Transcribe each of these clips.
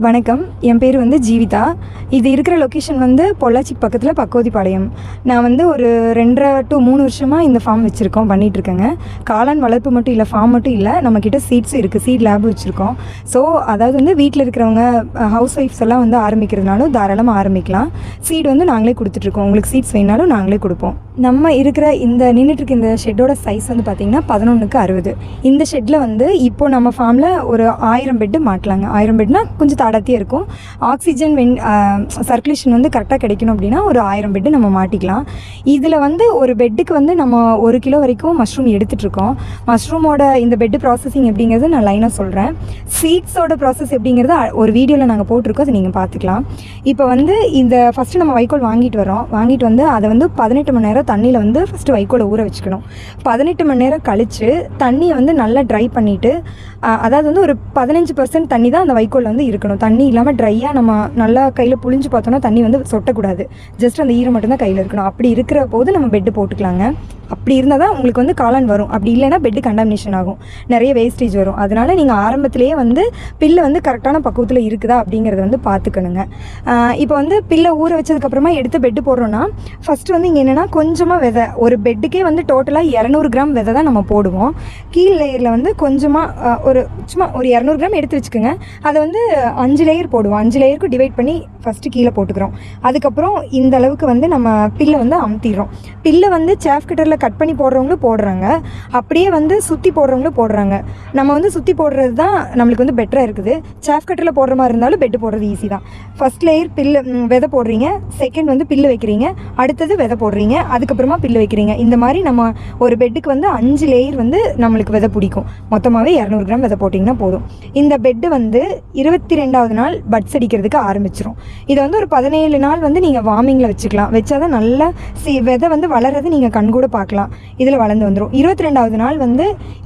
வணக்கம். என் பேர் ஜீவிதா. இது இருக்கிற லொக்கேஷன் பொள்ளாச்சி பக்கத்தில் பக்கோதிபாளையம். நான் ஒரு 2.5 to 3 வருஷமாக இந்த ஃபார்ம் வச்சுருக்கோம், பண்ணிகிட்ருக்கேங்க. காளான் வளர்ப்பு மட்டும் இல்லை, ஃபார்ம் மட்டும் இல்லை, நம்மக்கிட்ட சீட்ஸும் இருக்குது, சீட் லேபும் வச்சுருக்கோம். ஸோ அதாவது வீட்டில் இருக்கிறவங்க ஹவுஸ் ஒய்ஃப்ஸ் எல்லாம் ஆரம்பிக்கிறதுனாலும் தாராளமாக ஆரம்பிக்கலாம். சீடு நாங்களே கொடுத்துட்ருக்கோம். உங்களுக்கு சீட்ஸ் வேணாலும் நாங்களே கொடுப்போம். நம்ம இருக்கிற இந்த நின்றுட்டுருக்க இந்த ஷெட்டோட சைஸ் பார்த்திங்கன்னா 11x60. இந்த ஷெட்டில் இப்போது நம்ம ஃபார்மில் ஒரு 1000 பெட்டு மாட்டலாங்க. 1000 பெட்னா கொஞ்சம் தாடாத்தியே இருக்கும். ஆக்சிஜன் சர்க்குலேஷன் கரெக்டாக கிடைக்கணும் அப்படின்னா ஒரு 1000 பெட்டு நம்ம மாட்டிக்கலாம். இதில் ஒரு பெட்டுக்கு நம்ம 1 கிலோ வரைக்கும் மஷ்ரூம் எடுத்துகிட்ருக்கோம். மஷ்ரூமோட இந்த பெட்டு ப்ராசஸிங் எப்படிங்கிறது நான் லைனாக சொல்கிறேன். சீட்ஸோட ப்ராசஸ் எப்படிங்கிறத ஒரு வீடியோவில் நாங்கள் போட்டிருக்கோம், அதை நீங்கள் பார்த்துக்கலாம். இப்போ இந்த ஃபஸ்ட்டு நம்ம வைக்கோல் வாங்கிட்டு வரோம். வாங்கிட்டு அதை 18 மணி நேரம் தண்ணியில் ஃபஸ்ட்டு வைக்கோலை ஊற வச்சுக்கணும். 18 மணி நேரம் கழித்து தண்ணியை நல்லா ட்ரை பண்ணிவிட்டு, அதாவது ஒரு 15% தண்ணி தான் அந்த வைக்கோலில் இருக்கணும். தண்ணி இல்லாமல் ட்ரையாக நம்ம நல்லா கையில் புழிஞ்சு பார்த்தோன்னா தண்ணி சொட்டக்கூடாது. ஜஸ்ட் அந்த ஈரம் மட்டும்தான் கையில் இருக்கணும். அப்படி இருக்கிற போது நம்ம பெட்டு போட்டுக்கலாங்க. அப்படி இருந்தால் தான் உங்களுக்கு காளான் வரும். அப்படி இல்லைன்னா பெட்டு கண்டாமினேஷன் ஆகும், நிறைய வேஸ்டேஜ் வரும். அதனால் நீங்கள் ஆரம்பத்திலேயே பில்லை கரெக்டான பக்குவத்தில் இருக்குதா அப்படிங்கிறத பார்த்துக்கணுங்க. இப்போ பில்லை ஊற வச்சதுக்கப்புறமா எடுத்து பெட்டு போடுறோன்னா ஃபஸ்ட்டு இங்கே என்னென்னா கொஞ்சமாக விதை, ஒரு பெட்டுக்கே டோட்டலாக 200 கிராம் விதை தான் நம்ம போடுவோம். கீழ் லேயரில் கொஞ்சமாக சும்மா ஒரு 200 கிராம் எடுத்து வச்சுக்கோங்க. அதை 5 லேயர் போடுவோம். 5 லேயருக்கு டிவைட் பண்ணி ஃபஸ்ட்டு கீழே போட்டுக்கிறோம். அதுக்கப்புறம் இந்த அளவுக்கு நம்ம பில்லை அமுத்திடுறோம். பில்லை சேஃப் கட்டரில் கட் பண்ணி போடுறவங்களும் போடுறாங்க, அப்படியே சுற்றி போடுறவங்களும் போடுறாங்க. நம்ம சுற்றி போடுறது தான் நம்மளுக்கு பெட்டராக இருக்குது. சேஃப் கட்டரில் போடுற மாதிரி இருந்தாலும் பெட்டு போடுறது ஈஸி தான். ஃபஸ்ட் லேயர் பில்லு விதை போடுறீங்க, செகண்ட் பில்லு வைக்கிறீங்க, அடுத்தது விதை போடுறீங்க, அதுக்கப்புறமா பில்லு வைக்கிறீங்க. இந்த மாதிரி நம்ம ஒரு பெட்டுக்கு 5 லேயர் நம்மளுக்கு விதை பிடிக்கும். மொத்தமாகவே 200 கிராம் விதை போட்டிங்கன்னா போதும். இந்த பெட்டு 22வது நாள் பட்ஸ் அடிக்கிறதுக்கு ஆரம்பிச்சிடும். இதை ஒரு 17 நாள் நீங்கள் வார்மிங்கில் வச்சுக்கலாம். வச்சாதான் நல்லா விதை வளர்றது நீங்கள் கண்கூட பார்க்கலாம். இதில் வளர்ந்து வந்துடும். 22வது நாள்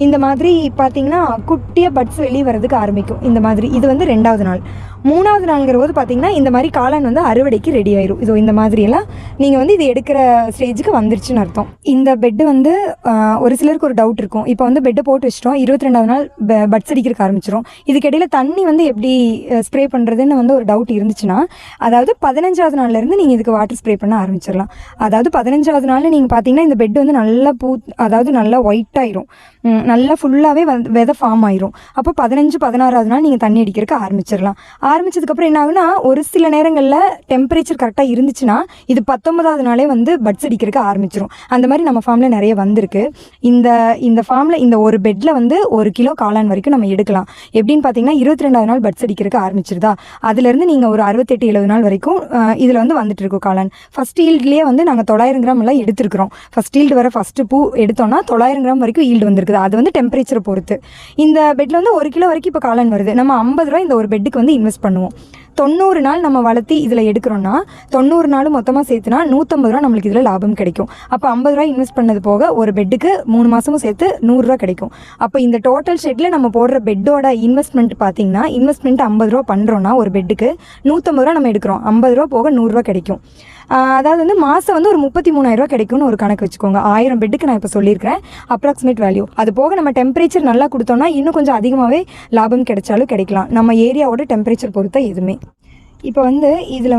இந்த மாதிரி பார்த்தீங்கன்னா குட்டியாக பட்ஸ் வெளியே வர்றதுக்கு ஆரம்பிக்கும். இந்த மாதிரி இது 2வது நாள். 3வது நாள்ங்கிற போது பார்த்தீங்கன்னா இந்த மாதிரி காளான் அறுவடைக்கு ரெடி ஆயிரும். இதோ இந்த மாதிரியெல்லாம் நீங்கள் இது எடுக்கிற ஸ்டேஜுக்கு வந்துருச்சுன்னு அர்த்தம். இந்த பெட்டு ஒரு சிலருக்கு ஒரு டவுட் இருக்கும். இப்போ பெட்டை போட்டு வச்சிட்டோம், 22வது நாள் பட்ஸ் அடிக்கிறதுக்கு ஆரம்பிச்சிடும். இதுக்கிடையில் தண்ணி எப்படி ஸ்ப்ரே பண்ணுறதுன்னு ஒரு டவுட் இருந்துச்சுன்னா, அதாவது 15வது நாள்லேருந்து நீங்கள் இதுக்கு வாட்டர் ஸ்ப்ரே பண்ண ஆரம்பிச்சிடலாம். அதாவது 15வது நாள் நீங்கள் பார்த்தீங்கன்னா இந்த பெட்டு நல்லா அதாவது நல்லா ஒயிட் ஆயிரும், நல்லா ஃபுல்லாகவே விதை ஃபார்ம் ஆயிரும். அப்போ 15, 16வது நாள் நீங்கள் தண்ணி அடிக்கிறதுக்கு ஆரம்பிச்சிடலாம். ஆரம்பிச்சதுக்கப்புறம் என்ன ஆகுனா, ஒரு சில நேரங்களில் டெம்பரேச்சர் கரெக்டாக இருந்துச்சுன்னா இது 19வது நாளே பட்ஸ் அடிக்கிறதுக்கு ஆரம்பிச்சிடும். அந்த மாதிரி நம்ம ஃபார்மில் நிறைய வந்திருக்கு. இந்த ஃபார்மில் இந்த ஒரு பெட்டில் 1 கிலோ காளான் வரைக்கும் நம்ம எடுக்கலாம். எப்படின்னு பார்த்தீங்கன்னா 22வது நாள் பட்ஸ் அடிக்கிறதுக்கு ஆரம்பிச்சிருதா, அதுலேருந்து நீங்கள் ஒரு 68-70 நாள் வரைக்கும் இதில் வந்துட்டு இருக்கோம் காளான். ஃபஸ்ட் ஈல்ட்லேயே நாங்கள் 900 கிராம் எல்லாம் எடுத்துருக்கிறோம். ஃபஸ்ட் ஈல்டு வர ஃபஸ்ட்டு பூ எடுத்தோம்னா 900 கிராம் வரைக்கும் ஈல்டு வந்திருக்குது. அது டெம்பரேச்சரை பொறுத்து. இந்த பெட்டில் 1 கிலோ வரைக்கும் இப்போ காளான் வருது. நம்ம 50 ரூபா இந்த ஒரு பெட்டுக்கு இன்வெஸ்ட் பண்ணுவோம். 90 நாள் நம்ம வளர்த்தி இதில் எடுக்கிறோன்னா 90 நாள் மொத்தமாக சேர்த்துனா 150 ரூபா நம்மளுக்கு இதில் லாபம் கிடைக்கும். அப்போ 50 ரூபா இன்வெஸ்ட் பண்ணது போக ஒரு பெட்டுக்கு 3 மாதமும் சேர்த்து 100 ரூபா கிடைக்கும். அப்போ இந்த டோட்டல் ஷெட்டில் நம்ம போடுற பெட்டோட இன்வெஸ்ட்மெண்ட் பார்த்தீங்கன்னா, இன்வெஸ்ட்மெண்ட் 50 ரூபா பண்ணுறோன்னா ஒரு பெட்டுக்கு 150 ரூபா நம்ம எடுக்கிறோம். 50 ரூபா போக 100 ரூபா கிடைக்கும். அதாவது மாதம் ஒரு 33,000 ரூபா கிடைக்கும்னு ஒரு கணக்கு வச்சுக்கோங்க. 1000 பெட்டுக்கு நான் இப்போ சொல்லியிருக்கிறேன் அப்ராக்சிமேட் வேல்யூ. அது போக நம்ம டெம்பரேச்சர் நல்லா கொடுத்தோம்னா இன்னும் கொஞ்சம் அதிகமாகவே லாபம் கிடைச்சாலும் கிடைக்கலாம். நம்ம ஏரியாவோட டெம்பரேச்சர் பொறுத்த எதுவுமே. இப்போ இதில்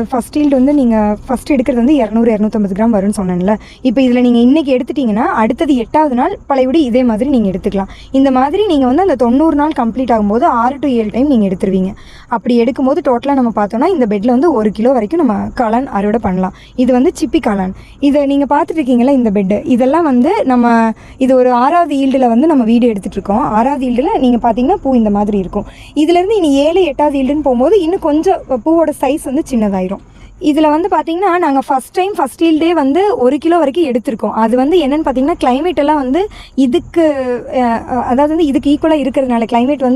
ஃபஸ்ட் ஈல்டு நீங்கள் ஃபஸ்ட் எடுக்கிறது 200-250 கிராம் வரும்னு சொன்னேன்ல. இப்போ இதில் நீங்கள் இன்றைக்கி எடுத்துட்டிங்கன்னா அடுத்தது 8வது நாள் பழையபடி இதே மாதிரி நீங்கள் எடுத்துக்கலாம். இந்த மாதிரி நீங்கள் அந்த 90 நாள் கம்ப்ளீட் ஆகும்போது 6 to 7 டைம் நீங்கள் எடுத்துருவீங்க. அப்படி எடுக்கும்போது டோட்டலாக நம்ம பார்த்தோன்னா இந்த பெட்டில் 1 கிலோ வரைக்கும் நம்ம காளான் அறுவடை பண்ணலாம். இது சிப்பி காளான். இதை நீங்கள் பார்த்துட்டு இருக்கீங்களா இந்த பெட்டு, இதெல்லாம் நம்ம இது ஒரு 6வது ஈல்டில் நம்ம வீடியோ எடுத்துகிட்ருக்கோம். 6வது ஈல்டில் நீங்கள் பார்த்தீங்கன்னா பூ இந்த மாதிரி இருக்கும். இதுலேருந்து இனி 7, 8வது ஈல்டுன்னு போகும்போது இன்னும் கொஞ்சம் பூவோட சைஸ் சின்னதாயிரும். இதில் பார்த்தீங்கன்னா நாங்கள் ஃபஸ்ட் ஈல்டே 1 கிலோ வரைக்கும் எடுத்திருக்கோம். அது என்னென்னு பார்த்தீங்கன்னா கிளைமேட் எல்லாம் இதுக்கு அதாவது இதுக்கு ஈக்குவலாக இருக்கிறதுனால கிளைமேட்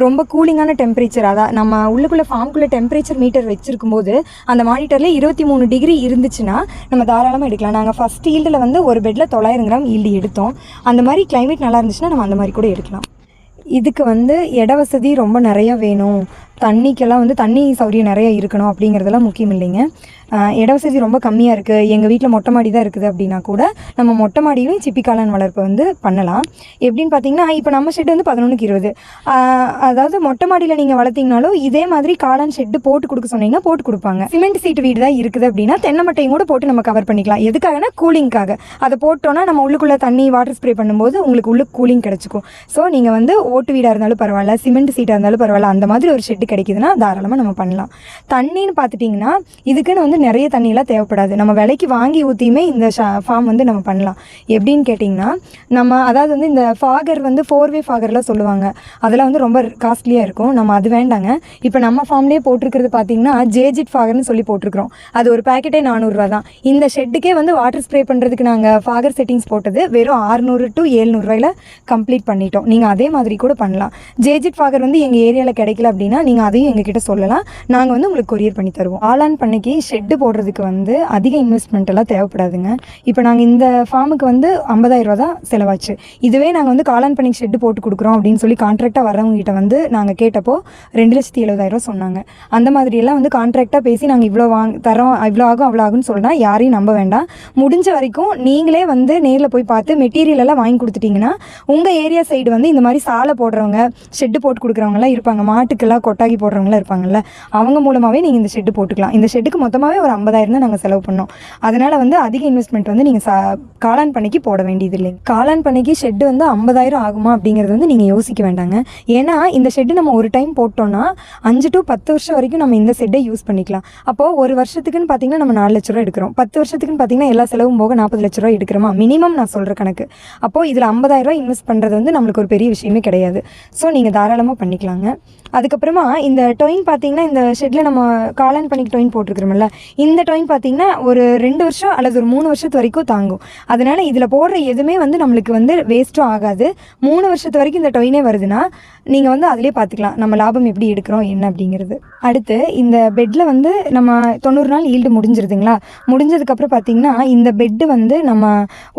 ரொம்ப கூலிங்கான டெம்பரேச்சர். அதான் நம்ம உள்ளுக்குள்ளே ஃபார்முக்குள்ளே டெம்பரேச்சர் மீட்டர் வச்சுருக்கும் போது அந்த மானிட்டரில் 23 டிகிரி இருந்துச்சுன்னா நம்ம தாராளமாக எடுக்கலாம். நாங்கள் ஃபஸ்ட் ஈல்டில் ஒரு பெட்டில் 900 கிராம் ஈல்டு எடுத்தோம். அந்த மாதிரி கிளைமேட் நல்லா இருந்துச்சுன்னா நம்ம அந்த மாதிரி கூட எடுக்கலாம். இதுக்கு இட வசதி ரொம்ப நிறையா வேணும், தண்ணிக்கெல்லாம் வந்து தண்ணி சௌரியம் நிறைய இருக்கணும் அப்படிங்கிறதெல்லாம் முக்கியம் இல்லைங்க. இட வசதி ரொம்ப கம்மியாக இருக்குது, எங்கள் வீட்டில் மொட்டை மாடி தான் இருக்குது அப்படின்னா கூட நம்ம மொட்டை மாடியிலையும் சிப்பி காளான் வளர்ப்பு வந்து பண்ணலாம். எப்படின்னு பார்த்தீங்கன்னா, இப்போ நம்ம ஷெட் வந்து 11க்கு 20, அதாவது மொட்டை மாடியில் நீங்கள் வளர்த்திங்கனாலும் இதே மாதிரி காளான் ஷெட்டு போட்டு கொடுக்க சொன்னீங்கன்னா போட்டு கொடுப்பாங்க. சிமெண்ட் சீட்டு வீடு தான் இருக்குது அப்படின்னா தென்னை மட்டையும் கூட போட்டு நம்ம கவர் பண்ணிக்கலாம். எதுக்காகனா கூலிங்காக. அதை போட்டோன்னா நம்ம உள்ளுக்குள்ளே தண்ணி வாட்டர் ஸ்ப்ரே பண்ணும்போது உங்களுக்கு உள்ள கூலிங் கிடச்சிக்கும். ஸோ நீங்கள் வந்து ஓட்டு வீடாக இருந்தாலும் பரவாயில்ல, சிமெண்ட் சீட்டாக இருந்தாலும் பரவாயில்ல, அந்த மாதிரி ஒரு ஷெட்டு கிடைக்குதுன்னா தாராளமாக நம்ம பண்ணலாம். தண்ணின்னு பார்த்துட்டிங்கன்னா இதுக்குன்னு வந்து நிறைய தண்ணியெல்லாம் தேவைப்படாது. நம்ம விலைக்கு வாங்கி ஊற்றியுமே இந்த ஃபார்ம் வந்து நம்ம பண்ணலாம். எப்படின்னு கேட்டிங்கன்னா, நம்ம அதாவது வந்து இந்த ஃபாகர் வந்து 4-வே ஃபாகர்லாம் சொல்லுவாங்க, அதெல்லாம் வந்து ரொம்ப காஸ்ட்லியாக இருக்கும். நம்ம அது வேண்டாங்க. இப்போ நம்ம ஃபார்ம்லேயே போட்டிருக்கிறது பார்த்திங்கன்னா ஜேஜிட் ஃபாகர்னு சொல்லி போட்டிருக்கிறோம். அது ஒரு பேக்கெட்டே 400 ரூபா தான். இந்த ஷெட்டுக்கே வந்து வாட்டர் ஸ்ப்ரே பண்ணுறதுக்கு நாங்கள் ஃபாகர் செட்டிங்ஸ் போட்டது வெறும் 600 to 700 ரூபாயில் கம்ப்ளீட் பண்ணிட்டோம். நீங்கள் அதே மாதிரி கூட பண்ணலாம். ஜேஜிட் ஃபாகர் வந்து எங்கள் ஏரியாவில் கிடைக்கல அப்படின்னா நீங்கள் அதையும் எங்ககிட்ட சொல்லலாம். நாங்கள் வந்து உங்களுக்கு கொரியர் பண்ணி தருவோம். ஆலான் பண்ணைக்கு ஷெட்டு போடுறதுக்கு வந்து அதிக இன்வெஸ்ட்மெண்ட் எல்லாம் தேவைப்படாதுங்க. இப்போ நாங்கள் இந்த ஃபார்முக்கு வந்து 50,000 ரூபா தான் செலவாச்சு. இதுவே நாங்கள் வந்து காளான் பண்ணைக்கு ஷெட்டு போட்டு கொடுக்குறோம் அப்படின்னு சொல்லி கான்ட்ராக்டாக வரவங்ககிட்ட வந்து நாங்கள் கேட்டப்போ 2,70,000 சொன்னாங்க. அந்த மாதிரியெல்லாம் வந்து கான்ட்ராக்டாக பேசி நாங்கள் இவ்வளோ தரோம், இவ்வளோ ஆகும் அவ்வளோ ஆகுன்னு சொன்னால் யாரையும் நம்ப வேண்டாம். முடிஞ்ச வரைக்கும் நீங்களே வந்து நேரில் போய் பார்த்து மெட்டீரியல் எல்லாம் வாங்கி கொடுத்துட்டிங்கன்னா உங்கள் ஏரியா சைடு வந்து இந்த மாதிரி சாலை போடுறவங்க, ஷெட்டு போட்டு கொடுக்குறவங்கலாம் இருப்பாங்க, மாட்டுக்கெல்லாம் கொட்டாகி போடுறவங்களாம் இருப்பாங்கல்ல, அவங்க மூலமாகவே நீங்கள் இந்த ஷெட்டு போட்டுக்கலாம். இந்த ஷெட்டுக்கு மொத்தமாகவே ஒரு 50,000 தான் நாங்கள் செலவு பண்ணோம். அதனால் வந்து அதிக இன்வெஸ்ட்மெண்ட் வந்து நீங்கள் காளான் பண்ணைக்கு போட வேண்டியது இல்லைங்க. காளான் பண்ணைக்கு ஷெட்டு வந்து 50,000 ஆகுமா அப்படிங்கிறது வந்து நீங்கள் யோசிக்க வேண்டாங்க. ஏன்னா இந்த ஷெட்டு நம்ம ஒரு டைம் போட்டோம்னா 5 to 10 வருஷம் வரைக்கும் நம்ம இந்த ஷெட்டை யூஸ் பண்ணிக்கலாம். அப்போது ஒரு வருஷத்துக்குன்னு பார்த்தீங்கன்னா நம்ம 4 லட்ச ரூபா எடுக்கிறோம். 10 வருஷத்துக்குன்னு பார்த்தீங்கன்னா எல்லா செலவும் போக 40 லட்ச ரூபா எடுக்கிறோமா மினிமம், நான் சொல்கிற கணக்கு. அப்போது இதில் 50,000 ரூபா இன்வெஸ்ட் பண்ணுறது வந்து நம்மளுக்கு ஒரு பெரிய விஷயமே கிடையாது. ஸோ நீங்கள் தாராளமாக பண்ணிக்கலாங்க. அதுக்கப்புறமா இந்த டொயின் பார்த்தீங்கன்னா, இந்த ஷெட்டில் நம்ம காளான் பண்ணிக்கு டொயின் போட்டிருக்கிறோம்ல, இந்த டொயின் பார்த்தீங்கன்னா ஒரு 2 வருஷம் அல்லது ஒரு 3 வருஷத்து வரைக்கும் தாங்கும். அதனால் இதில் போடுற எதுவுமே வந்து நம்மளுக்கு வந்து வேஸ்ட்டும் ஆகாது. 3 வருஷத்து வரைக்கும் இந்த டொயினே வருதுன்னா நீங்கள் வந்து அதிலே பார்த்துக்கலாம் நம்ம லாபம் எப்படி எடுக்கிறோம் என்ன அப்படிங்கிறது. அடுத்து இந்த பெட்டில் வந்து நம்ம 90 நாள் ஈல்டு முடிஞ்சிருதுங்களா, முடிஞ்சதுக்கப்புறம் பார்த்தீங்கன்னா இந்த பெட்டு வந்து நம்ம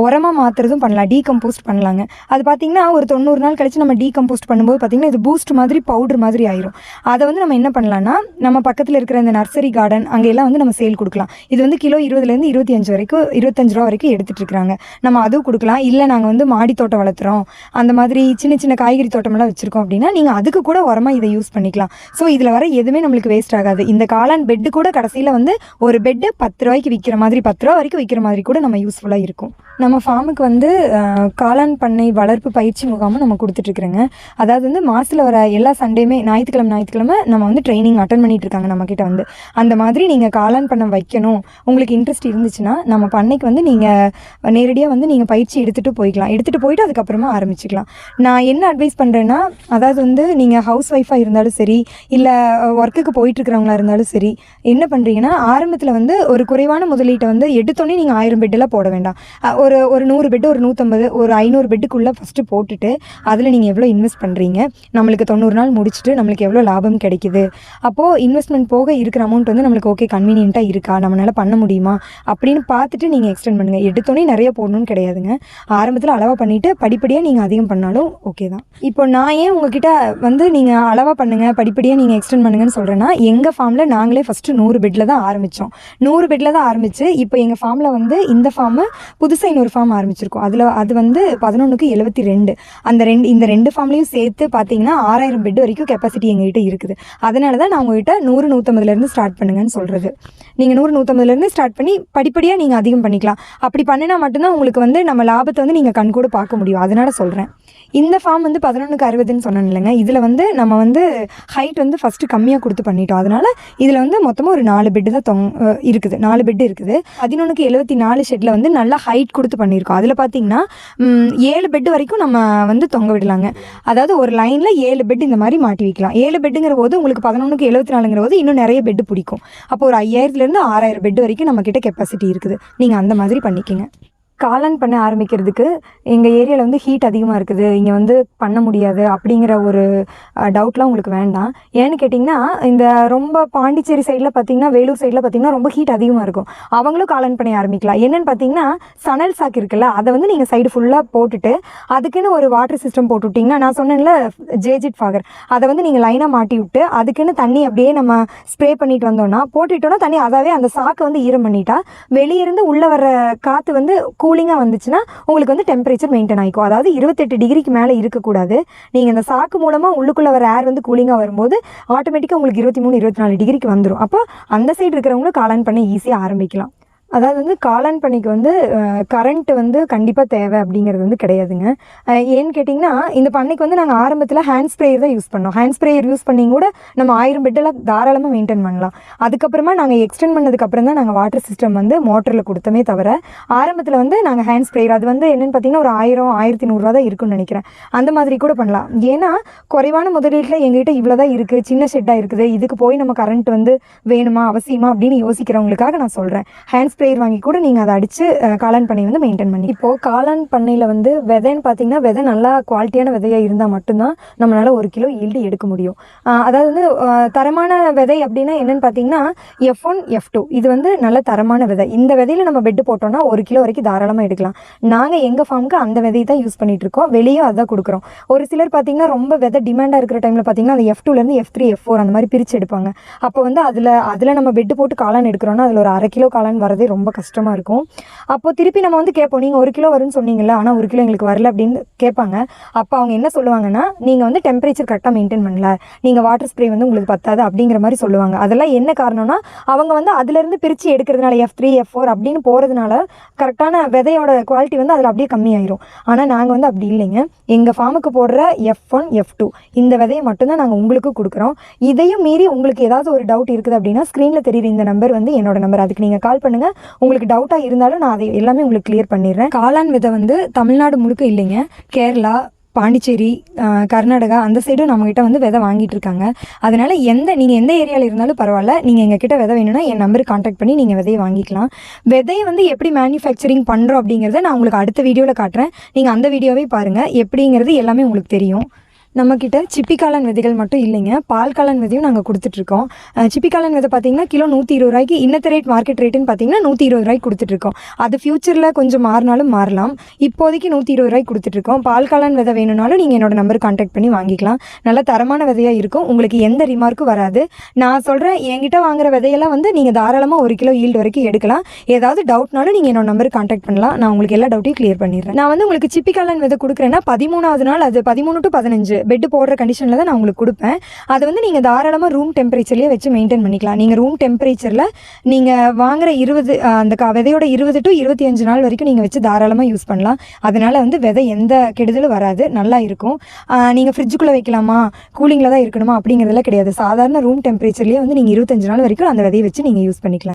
உரமாக மாற்றுறதும் பண்ணலாம், டீகம்போஸ்ட் பண்ணலாங்க. அது பார்த்தீங்கன்னா ஒரு 90 நாள் கழித்து நம்ம டீகம்போஸ்ட் பண்ணும்போது பார்த்தீங்கன்னா இது பூஸ்ட் மாதிரி பவுடர் மாதிரி ஆயிரும். அதை வந்து நம்ம என்ன பண்ணலாம்னா, நம்ம பக்கத்தில் இருக்கிற இந்த நர்சரி கார்டன் அங்கெல்லாம் வந்து நம்ம சேல் கொடுக்கலாம். இது வந்து கிலோ 20லேருந்து 25 ரூபா வரைக்கும் எடுத்துகிட்டு இருக்கிறாங்க. நம்ம அதுவும் கொடுக்கலாம். இல்லை நாங்கள் வந்து மாடி தோட்டம் வளர்த்துறோம், அந்த மாதிரி சின்ன சின்ன காய்கறி தோட்டமெல்லாம் வச்சுருக்கோம் அப்படின்னா நீங்கள் அதுக்கு கூட உரமாக இதை யூஸ் பண்ணிக்கலாம். ஸோ இதில் வர எதுவுமே நம்மளுக்கு வேஸ்ட் ஆகாது. இந்த காளான் பெட்டு கூட கடைசியில் வந்து ஒரு பெட்டு 10 ரூபாய்க்கு விற்கிற மாதிரி, 10 ரூபா வரைக்கும் விற்கிற மாதிரி கூட நம்ம யூஸ்ஃபுல்லாக இருக்கும். நம்ம ஃபார்முக்கு வந்து காளான் பண்ணை வளர்ப்பு பயிற்சி முகாமும் நம்ம கொடுத்துட்ருக்குறோங்க. அதாவது வந்து மாதத்தில் வர எல்லா சண்டேமே ஞாயிற்றுக்கிழமை நம்ம வந்து ட்ரைனிங் அட்டன் பண்ணிகிட்டு இருக்காங்க நம்மக்கிட்ட வந்து. அந்த மாதிரி நீங்கள் காளான் பண்ணை வைக்கணும் உங்களுக்கு இன்ட்ரெஸ்ட் இருந்துச்சுன்னா நம்ம பண்ணைக்கு வந்து நீங்கள் நேரடியாக வந்து நீங்கள் பயிற்சி எடுத்துகிட்டு போயிட்டு அதுக்கப்புறமா ஆரம்பிச்சிக்கலாம். நான் என்ன அட்வைஸ் பண்ணுறேன்னா, அதாவது வந்து நீங்கள் ஹவுஸ் ஒய்ஃபாக இருந்தாலும் சரி, இல்லை ஒர்க்குக்கு போயிட்டுருக்கிறவங்களா இருந்தாலும் சரி, என்ன பண்ணுறீங்கன்னா ஆரம்பத்தில் வந்து ஒரு குறைவான முதலீட்டை வந்து எடுத்தோன்னே நீங்கள் 1000 பெட்டெல்லாம் போட வேண்டாம். ஒரு 100 பெட்டு, ஒரு 150, ஒரு 500 பெட்டுக்குள்ளே ஃபஸ்ட்டு போட்டுட்டு அதில் நீங்கள் எவ்வளோ இன்வெஸ்ட் பண்ணுறீங்க, நம்மளுக்கு 90 நாள் முடிச்சுட்டு நம்மளுக்கு எவ்வளோ லாபம் கிடைக்குது, அப்போது இன்வெஸ்ட்மெண்ட் போக இருக்கிற அமௌண்ட் வந்து நம்மளுக்கு ஓகே கன்வீனியண்ட்டாக இருக்கா, நம்மளால் பண்ண முடியுமா அப்படின்னு பார்த்துட்டு நீங்கள் எக்ஸ்டெண்ட் பண்ணுங்கள். எடுத்தோன்னே நிறைய போடணும்னு கிடையாதுங்க. ஆரம்பத்தில் அளவாக பண்ணிவிட்டு படிப்படியாக நீங்கள் அதிகம் பண்ணாலும் ஓகே தான். இப்போ நான் ஏன் உங்ககிட்ட வந்து நீங்கள் அளவாக பண்ணுங்கள் படிப்படியாக நீங்கள் எக்ஸ்டெண்ட் பண்ணுங்கன்னு சொல்கிறேன்னா, எங்கள் ஃபார்மில் நாங்களே ஃபஸ்ட்டு 100 பெட்டில் தான் ஆரம்பித்தோம். 100 பெட்டில் தான் ஆரம்பித்து இப்போ எங்கள் ஃபார்மில் வந்து இந்த ஃபார்மு புதுசாக இன்னொரு ஃபார்ம் ஆரம்பிச்சிருக்கோம். அது வந்து 11க்கு 72. இந்த 2 ஃபார்ம்லேயும் சேர்த்து பார்த்தீங்கன்னா 6000 பெட் வரைக்கும் கெப்பாசிட்டி எங்ககிட்ட இருக்குது. அதனால தான் நான் உங்கள்கிட்ட 100-150லேருந்து ஸ்டார்ட் பண்ணுங்கன்னு சொல்கிறது. நீங்கள் 100-150லேருந்து ஸ்டார்ட் பண்ணி படிப்படியாக நீங்கள் அதிகம் பண்ணிக்கலாம். அப்படி பண்ணினா மட்டும்தான் உங்களுக்கு வந்து நம்ம லாபத்தை வந்து நீங்கள் கண்கூட பார்க்க முடியும். அதனால சொல்கிறேன். இந்த ஃபார்ம் வந்து 11க்கு 60ன்னு சொன்னேன் இல்லைங்க, இதில் வந்து நம்ம வந்து ஹைட் வந்து ஃபஸ்ட்டு கம்மியாக கொடுத்து பண்ணிட்டோம். அதனால் இதில் வந்து மொத்தமாக ஒரு 4 பெட்டு தான் இருக்குது. 4 பெட்டு இருக்குது. 11க்கு 74 ஷெட்டில் வந்து நல்லா ஹைட் கொடுத்து பண்ணியிருக்கோம். அதில் பார்த்தீங்கன்னா 7 பெட்டு வரைக்கும் நம்ம வந்து தொங்க விடலாங்க. அதாவது ஒரு லைனில் 7 பெட் இந்த மாதிரி மாட்டி வைக்கலாம். 7 பெட்டுங்கிற போது உங்களுக்கு 11க்கு 74ங்கிற போது இன்னும் நிறைய பெட்டு பிடிக்கும். அப்போ ஒரு 5000லேருந்து 6000 பெட் வரைக்கும் நம்மக்கிட்ட கெப்பாசிட்டி இருக்குது. நீங்கள் அந்த மாதிரி பண்ணிக்கோங்க. காளான் பண்ண ஆரம்பிக்கிறதுக்கு எங்கள் ஏரியாவில் வந்து ஹீட் அதிகமாக இருக்குது, இங்கே வந்து பண்ண முடியாது அப்படிங்கிற ஒரு டவுட்லாம் உங்களுக்கு வேண்டாம். ஏன்னு கேட்டிங்கன்னா, இந்த ரொம்ப பாண்டிச்சேரி சைடில் பார்த்திங்கன்னா, வேலூர் சைடில் பார்த்திங்கன்னா ரொம்ப ஹீட் அதிகமாக இருக்கும். அவங்களும் காளான் பண்ண ஆரம்பிக்கலாம். என்னென்னு பார்த்தீங்கன்னா, சணல் சாக்கு இருக்குல்ல, அதை வந்து நீங்கள் சைடு ஃபுல்லாக போட்டுட்டு அதுக்குன்னு ஒரு வாட்டர் சிஸ்டம் போட்டு விட்டிங்கன்னா, நான் சொன்னேன்ல ஜேஜிட் ஃபாகர், அதை வந்து நீங்கள் லைனாக மாட்டி விட்டு அதுக்குன்னு தண்ணி அப்படியே நம்ம ஸ்ப்ரே பண்ணிட்டு வந்தோம்னா, போட்டுட்டோன்னா தண்ணி அதாவே அந்த சாக்கை வந்து ஈரம் பண்ணிட்டா வெளியிருந்து உள்ளே வர காற்று வந்து கூலிங்காக வந்துச்சுன்னா உங்களுக்கு வந்து டெம்பரேச்சர் மெயின்டைன் ஆகிக்கும். அதாவது 28 டிகிரிக்கு மேலே இருக்கக்கூடாது. நீங்கள் இந்த சாக்கு மூலமாக உள்ளுக்குள்ளே வர ஏர் வந்து கூலிங்காக வரும்போது ஆட்டோமேட்டிக்காக உங்களுக்கு 23, 24 டிகிரிக்கு வந்துடும். அப்போ அந்த சைடு இருக்கிறவங்களும் காளான் பண்ண ஈஸியாக ஆரம்பிக்கலாம். அதாவது வந்து காளான் பண்ணைக்கு வந்து கரண்ட் வந்து கண்டிப்பாக தேவை அப்படிங்கிறது வந்து கிடையாதுங்க. ஏன்னு கேட்டிங்கன்னா, இந்த பண்ணைக்கு வந்து நாங்கள் ஆரம்பத்தில் ஹேண்ட் ஸ்ப்ரேயர் தான் யூஸ் பண்ணோம். ஹேண்ட் ஸ்ப்ரேயர் யூஸ் பண்ணி கூட நம்ம 1000 பெட்டெல்லாம் தாராளமாக மெயின்டைன் பண்ணலாம். அதுக்கப்புறமா நாங்கள் எக்ஸ்டெண்ட் பண்ணதுக்கப்புறம் தான் நாங்கள் வாட்டர் சிஸ்டம் வந்து மோட்டரில் கொடுத்தோமே தவிர, ஆரம்பத்தில் வந்து நாங்கள் ஹேண்ட் ஸ்ப்ரேயர் அது வந்து என்னென்னு பார்த்தீங்கன்னா ஒரு 1000, 1100 தான் இருக்குன்னு நினைக்கிறேன். அந்த மாதிரி கூட பண்ணலாம். ஏன்னா குறைவான முதலீட்டில் எங்ககிட்ட இவ்வளோ தான் இருக்குது, சின்ன ஷெட்டாக இருக்குது, இதுக்கு போய் நம்ம கரண்ட் வந்து வேணுமா அவசியமா அப்படின்னு யோசிக்கிறவங்களுக்காக நான் சொல்கிறேன். ஹேண்ட் ஸ்ப்ரேயர் வாங்கி கூட நீங்கள் அதை அடித்து காளான் பண்ணை வந்து மெயின்டைன் பண்ணி. இப்போது காளான் பண்ணையில் வந்து விதைன்னு பார்த்தீங்கன்னா, விதை நல்லா குவாலிட்டியான விதையாக இருந்தால் மட்டும்தான் நம்மளால் 1 கிலோ ஈல்டு எடுக்க முடியும். அதாவது வந்து தரமான விதை அப்படின்னா என்னென்னு பார்த்தீங்கன்னா, F1, F2 இது வந்து நல்ல தரமான விதை. இந்த விதையில் நம்ம பெட்டு போட்டோம்னா 1 கிலோ வரைக்கும் தாராளமாக எடுக்கலாம். நாங்கள் எங்கள் ஃபார்முக்கு அந்த விதையை தான் யூஸ் பண்ணிகிட்டு இருக்கோம். வெளியும் அதுதான் கொடுக்குறோம். ஒரு சிலர் பார்த்தீங்கன்னா ரொம்ப விதை டிமாண்டாக இருக்கிற டைமில் பார்த்தீங்கன்னா அந்த F2லேருந்து F3, F4 அந்த மாதிரி பிரித்து எடுப்பாங்க. அப்போ வந்து அதில் நம்ம பெட்டு போட்டு காளான் எடுக்கிறோன்னா அதில் ஒரு 1/2 கிலோ காளான் வரதே ரொம்ப கஷ்டமாக இருக்கும். அப்போ திருப்பி நம்ம வந்து கேட்போம், நீங்கள் 1 கிலோ வரும்னு சொன்னீங்கல்ல, ஆனால் 1 கிலோ எங்களுக்கு வரல அப்படின்னு கேட்பாங்க. அப்போ அவங்க என்ன சொல்லுவாங்கன்னா, நீங்கள் வந்து டெம்பரேச்சர் கரெக்டாக மெயின்டைன் பண்ணல, நீங்கள் வாட்டர் ஸ்ப்ரே வந்து உங்களுக்கு பத்தாது அப்படிங்கிற மாதிரி சொல்லுவாங்க. அதெல்லாம் என்ன காரணம்னா, அவங்க வந்து அதுலேருந்து பிரித்து எடுக்கிறதுனால F3, F4 அப்படின்னு போகிறதுனால கரெக்டான விதையோட குவாலிட்டி வந்து அதில் அப்படியே கம்மியாயிரும். ஆனால் நாங்கள் வந்து அப்படி இல்லைங்க. எங்கள் ஃபார்முக்கு போடுற F1, F2 இந்த விதையை மட்டும்தான் நாங்கள் உங்களுக்கு கொடுக்குறோம். இதையும் மீறி உங்களுக்கு ஏதாவது ஒரு டவுட் இருக்குது அப்படின்னா, ஸ்க்ரீனில் தெரியுற இந்த நம்பர் வந்து என்னோட நம்பர். அதுக்கு நீங்கள் கால் பண்ணுங்கள். உங்களுக்கு டவுட்டாக இருந்தாலும் நான் அதை எல்லாமே உங்களுக்கு கிளியர் பண்ணிடுறேன். காளான் விதை வந்து தமிழ்நாடு முழுக்க இல்லைங்க, கேரளா, பாண்டிச்சேரி, கர்நாடகா அந்த சைடும் நம்மகிட்ட வந்து விதை வாங்கிட்டு இருக்காங்க. அதனால் நீங்கள் எந்த ஏரியாவில் இருந்தாலும் பரவாயில்ல, நீங்கள் எங்ககிட்ட விதை வேணும்னா என் நம்பருக்கு கான்டாக்ட் பண்ணி நீங்கள் விதையை வாங்கிக்கலாம். விதையை வந்து எப்படி மேனுஃபேக்சரிங் பண்ணுறோம் அப்படிங்கிறத நான் உங்களுக்கு அடுத்த வீடியோவில் காட்டுறேன். நீங்கள் அந்த வீடியோவே பாருங்கள், எப்படிங்கிறது எல்லாமே உங்களுக்கு தெரியும். நம்மக்கிட்ட சிப்பி காளான் விதைகள் மட்டும் இல்லைங்க, பால் காளான் விதையும் நாங்கள் கொடுத்துட்ருக்கோம். சிப்பி காளான் விதை பார்த்திங்கன்னா கிலோ 120 ரூபாய்க்கு, இன்னத்த ரேட் மார்க்கெட் ரேட்டுன்னு பார்த்தீங்கன்னா 120 ரூபாய்க்கு கொடுத்துட்ருக்கோம். அது ஃப்யூச்சரில் கொஞ்சம் மாறினாலும் மாறலாம். இப்போதைக்கு 120 ரூபாய்க்கு கொடுத்துட்ருக்கோம். பால் காளான் விதை வேணும்னாலும் நீங்கள் என்னோட நம்பருக்கு கான்டாக்ட் பண்ணி வாங்கிக்கலாம். நல்ல தரமான விதையாக இருக்கும், உங்களுக்கு எந்த ரிமார்க்கும் வராது. நான் சொல்கிறேன், என்கிட்ட வாங்குற விதையெல்லாம் வந்து நீங்கள் தாராளமாக 1 கிலோ ஈல்டு வரைக்கும் எடுக்கலாம். ஏதாவது டவுட்னாலும் நீங்கள் என்னோட நம்பருக்கு கான்டாக்ட் பண்ணலாம். நான் உங்களுக்கு எல்லா டவுட்டையும் கிளியர் பண்ணிடுறேன். நான் வந்து உங்களுக்கு சிப்பி காளான் விதை கொடுக்குறேன்னா 13வது நாள், அது 13 to 15 பெட்டு போடுற கண்டிஷனில் தான் நான் உங்களுக்கு கொடுப்பேன். அதை வந்து நீங்கள் தாராளமாக ரூம் டெம்பரேச்சர்லேயே வச்சு மெயின்டைன் பண்ணிக்கலாம். நீங்கள் ரூம் டெம்பரேச்சரில் நீங்கள் வாங்குகிற அந்த விதையோட 20 to 25 நாள் வரைக்கும் நீங்கள் வச்சு தாராளமாக யூஸ் பண்ணலாம். அதனால் வந்து விதை எந்த கெடுதலும் வராது, நல்லா இருக்கும். நீங்கள் ஃப்ரிட்ஜுக்குள்ளே வைக்கலாமா, கூலிங்கில் தான் இருக்கணுமா அப்படிங்கிறதெல்லாம் கிடையாது. சாதாரண ரூம் டெம்பரேச்சர்லேயே வந்து நீங்கள் 25 நாள் வரைக்கும் அந்த விதையை வச்சு நீங்கள் யூஸ் பண்ணிக்கலாம்.